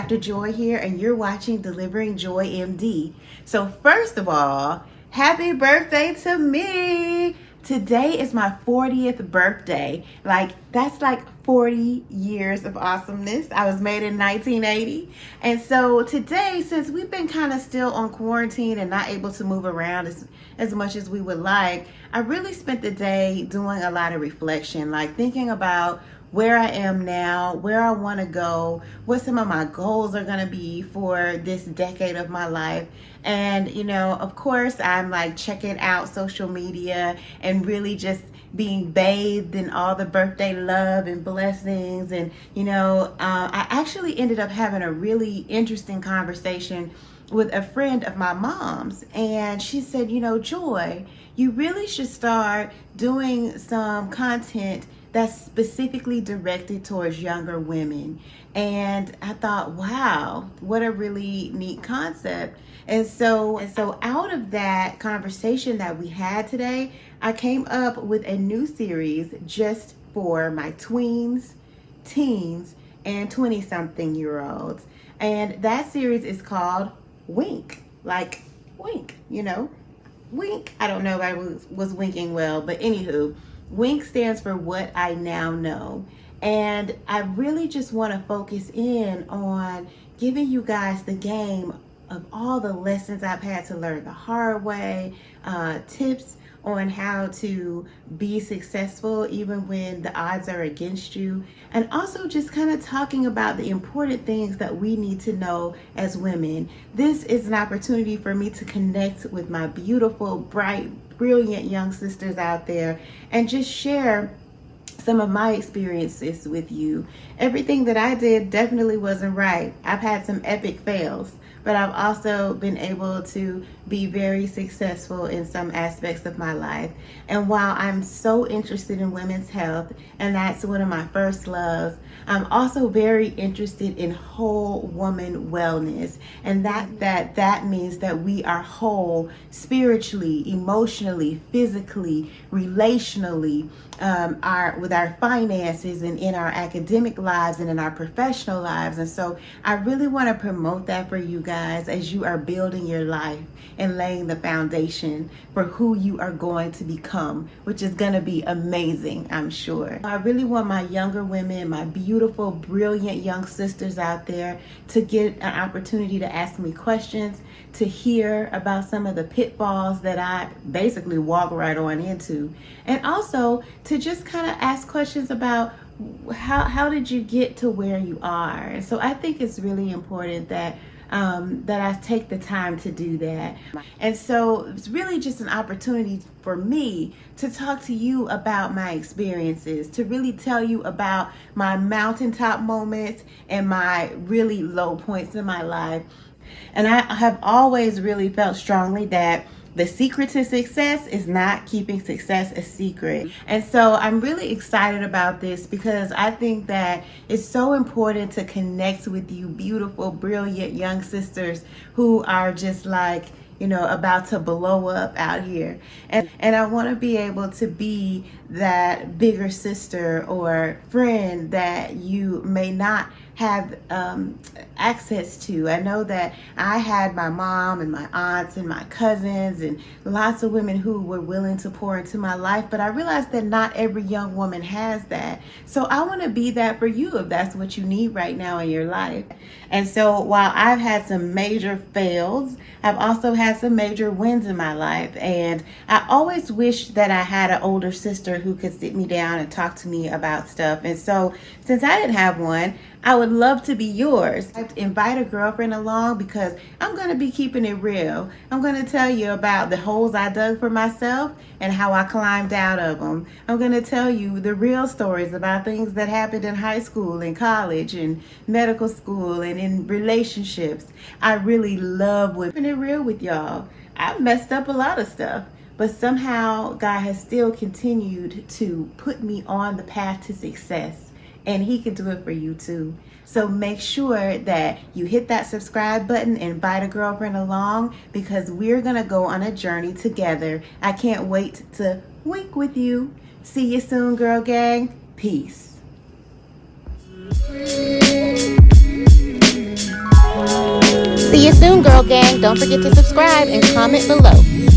Dr. Joy here, and you're watching Delivering Joy MD. So first of all, happy birthday to me. Today is my 40th birthday. That's like 40 years of awesomeness. I was made in 1980. And so today, since we've been kind of still on quarantine and not able to move around as much as we would like, I really spent the day doing a lot of reflection, like thinking about where I am now, where I want to go, what some of my goals are going to be for this decade of my life. And, of course, I'm like checking out social media and really just being bathed in all the birthday love and blessings. And, I actually ended up having a really interesting conversation with a friend of my mom's. And she said, Joy, you really should start doing some content that's specifically directed towards younger women. And I thought, wow, what a really neat concept. And so out of that conversation that we had today, I came up with a new series just for my tweens, teens, and 20-something-year-olds. And that series is called Wink, like wink, wink. I don't know if I was winking well, but anywho, WINK stands for What I Now Know. And I really just want to focus in on giving you guys the game of all the lessons I've had to learn the hard way, tips on how to be successful even when the odds are against you, and also just kind of talking about the important things that we need to know as women. This is an opportunity for me to connect with my beautiful, bright, brilliant young sisters out there and just share some of my experiences with you. Everything that I did definitely wasn't right. I've had some epic fails, but I've also been able to be very successful in some aspects of my life. And while I'm so interested in women's health, and that's one of my first loves, I'm also very interested in whole woman wellness. And that means that we are whole spiritually, emotionally, physically, relationally, with our finances and in our academic lives and in our professional lives. And so I really want to promote that for you guys as you are building your life and laying the foundation for who you are going to become, which is going to be amazing, I'm sure. I really want my younger women, my beautiful, brilliant young sisters out there to get an opportunity to ask me questions, to hear about some of the pitfalls that I basically walk right on into, and also to just kind of ask questions about how did you get to where you are. And so I think it's really important that I take the time to do that. And so it's really just an opportunity for me to talk to you about my experiences, to really tell you about my mountaintop moments and my really low points in my life. And I have always really felt strongly that the secret to success is not keeping success a secret. And so I'm really excited about this because I think that it's so important to connect with you beautiful, brilliant young sisters who are just like, about to blow up out here. And I want to be able to be that bigger sister or friend that you may not have access to. I know that I had my mom and my aunts and my cousins and lots of women who were willing to pour into my life, but I realized that not every young woman has that. So I want to be that for you if that's what you need right now in your life. And so while I've had some major fails, I've also had some major wins in my life. And I always wish that I had an older sister who could sit me down and talk to me about stuff. And so since I didn't have one, I would love to be yours. Invite a girlfriend along because I'm going to be keeping it real. I'm going to tell you about the holes I dug for myself and how I climbed out of them. I'm going to tell you the real stories about things that happened in high school and college and medical school and in relationships. I really love keeping it real with y'all. I've messed up a lot of stuff, but somehow God has still continued to put me on the path to success. And he can do it for you too. So make sure that you hit that subscribe button and invite a girlfriend along because we're going to go on a journey together. I can't wait to wink with you. See you soon, girl gang. Peace. See you soon, girl gang. Don't forget to subscribe and comment below.